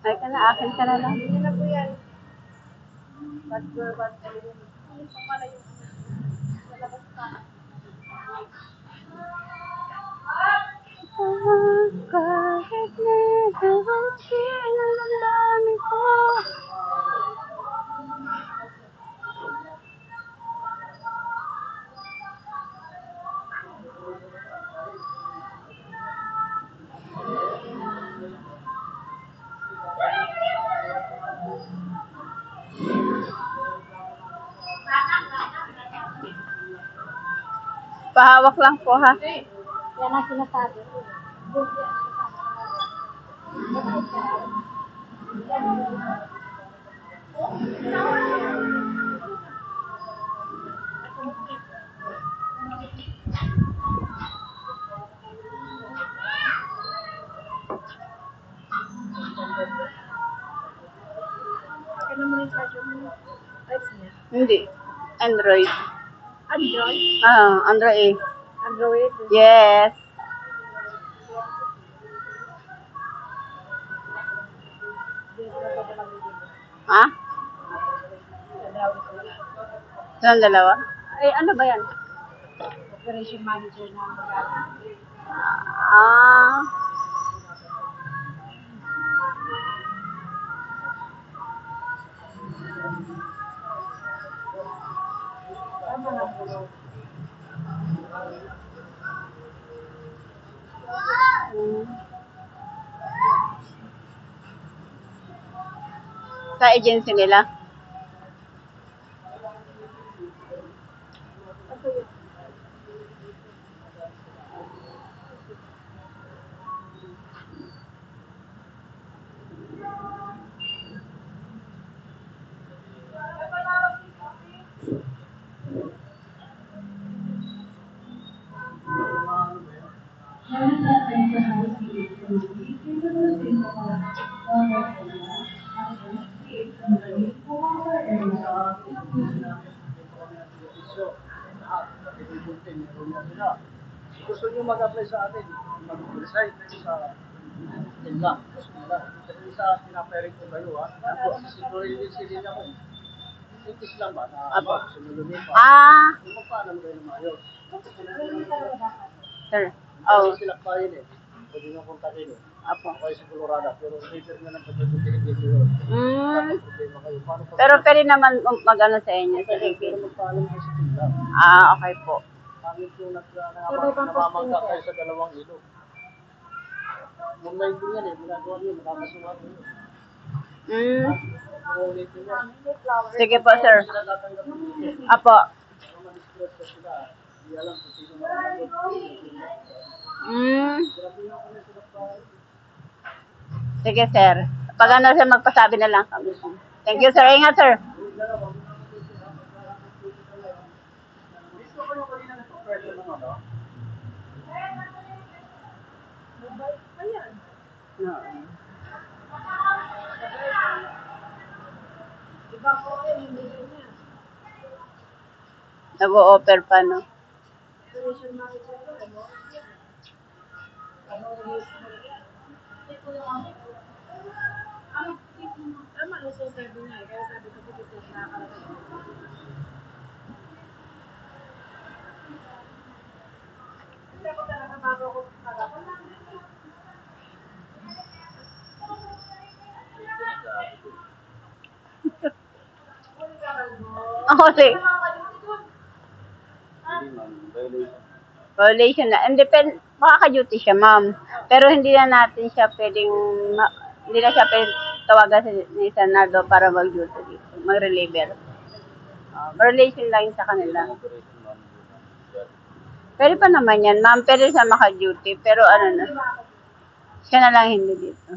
Ay ka na, akin ka na lang. Hindi na po yan. Bad girl, bad boy. Kahit medyo ang sinalalamin ko. Pahawak lang po ha. Yan ang sinasabi. Ano naman yung charger mo? iPhone niya? Hindi. Android. Android? Android. Android? Yes. Ha? Saan dalawa? Eh, ano ba yan? Operation manager na mag-aaral. Ah. Tama na po. Sa agency nila? Gusto nyo mag-apply sa atin, mag-resign sa Tinla. Pero isa, pinaparing ko kayo ha. Siguro din sila ako. Itis lang ba na sumulunin pa? Kung magpaalam kayo ng maayos. Sir. Kasi sila pa yun eh. Pwede nyo kontakin eh. Apo. Ako ay sigurada. Pero later na lang pagkakutin dito yun. Problema kayo. Paano pag- Pero pwede naman mag-ano sa inyo, sa Pero Ligpit. magpaalam kayo sa Tinla. Okay po. Pangit yung namamangka kayo sa dalawang ilog. Moonlight din yan eh. Ginagawa nyo, nakakasuhan nyo. Moonlight din yan. Sige po, sir. Sila tatanggap nyo. Apo. Kung ma-distress ka sila, hindi alam kung sino mananagot. Sige, sir. Pag ano, sir, magpasabi na lang kami. Thank you, sir. Ingat, sir. Gusto ko yung kanina nagpa-pressure ng ano? Ayan. Iba ko eh, hindi niya. Nag-o-offer pa, no? Operation manager ko, ano? Tama na siya sabi niya eh. Kaya sabi ko dito siya nakakalagay. Hindi ako talaga bago ko talaga. Ako, sir. Hindi ma'am, violation. Violation na. Makaka-duty siya, ma'am. Pero hindi na natin siya pwedeng, hindi na siya pwedeng tawagan ni Senado para mag-duty dito. Mag-reliever. Violation lang yun sa kanila. Operation ma'am. Pwede pa naman yan, ma'am. Pwede siya maka-duty. Pero ano na, siya na lang hindi dito.